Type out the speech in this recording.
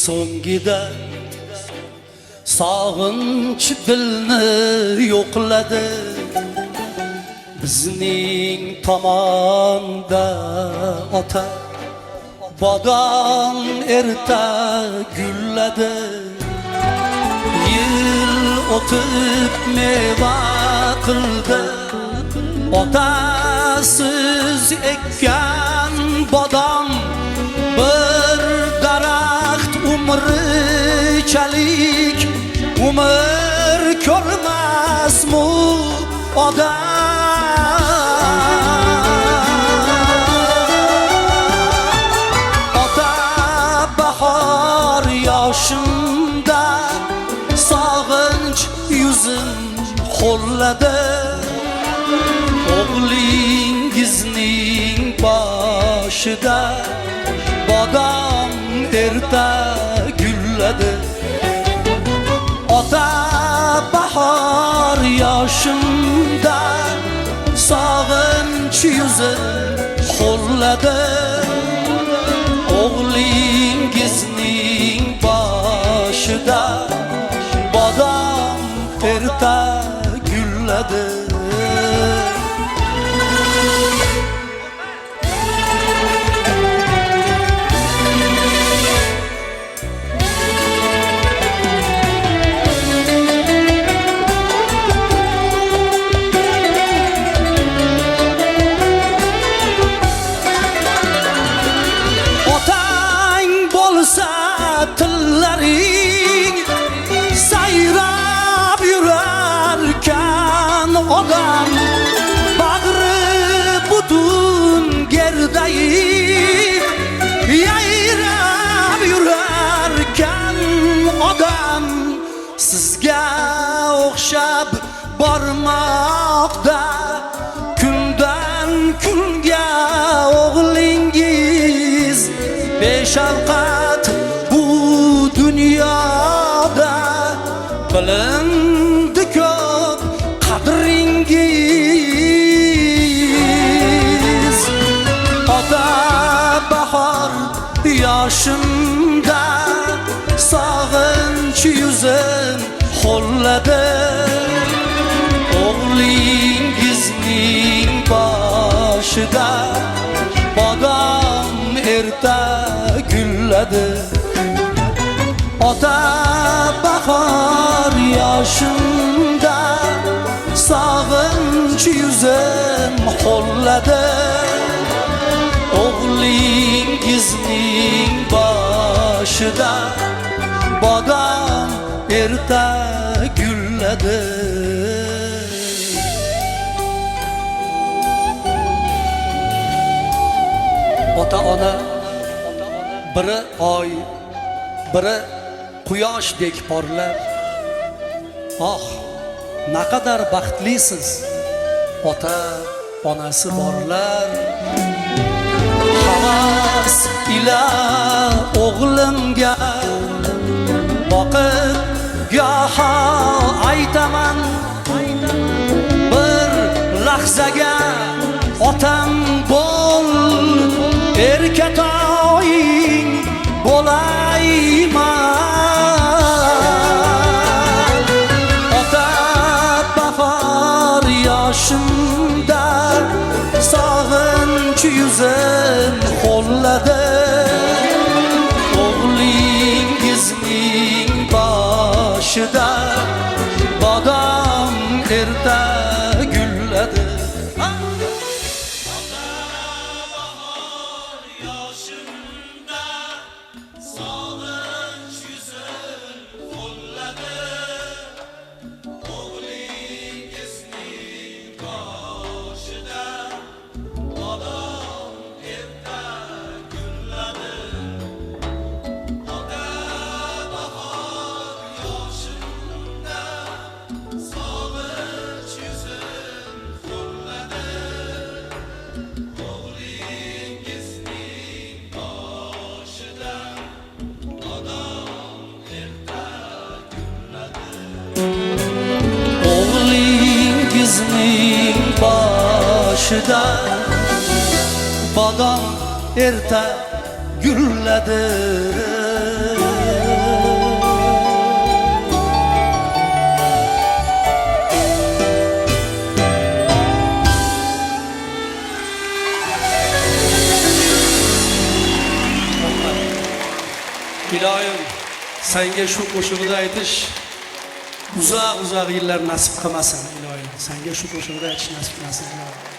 so'ngida sog'inch dilni yo'qladi. Bizning tomonda ota bodom erta gulladi. Yil o'tib meva qildi, otasiz ekkan bodom. Bir daraxt umrichalik umr ko'rmasmi odam? Ota bahor yoshimda sog'inch yuzim xo'lladi. O'g'lingizning boshida bodom erta gulladi. Ota bahor yoshimda sog'inch yuzim xo'lladi. O'g'lingizning boshida bodom erta gulladi. Tillaring sayrab yurarkan odam, bag'ri butun gerdayib yayrab yurarkan odam. Sizga o'xshab bormoqda kundan kunga o'g'lingiz. Beshafqat dunyoda bilindi ko'p qadringiz. Ota bahor yoshimda sog'inch yuzim xo'lladi. O'g'lingizning boshida bodom erta gulladi. Ota bahor yoshimda sog'inch yuzim xo'lladi. O'g'lingizning boshida bodom erta gulladi. Ota ona biri oy, biri quyoshdek porlar. Oh, naqadar baxtlisiz ota onasi borlar. Havas ila o'g'limga boqib goho aytaman, bir lahzaga otam bo'l, erkatoying bo'layman. Ota bahor yoshimda sog'inch yuzim xo'lladi. O'g'lingizning boshida bodom erta gulladi. O'g'lingizning boshida bodom erta gulladi. iloyim senga shu qo'shig'ida aytish uzoq yillar nasib qilmasin iloyim. Senga shu qo'shig'ida aytish nasib qilmasin iloyim.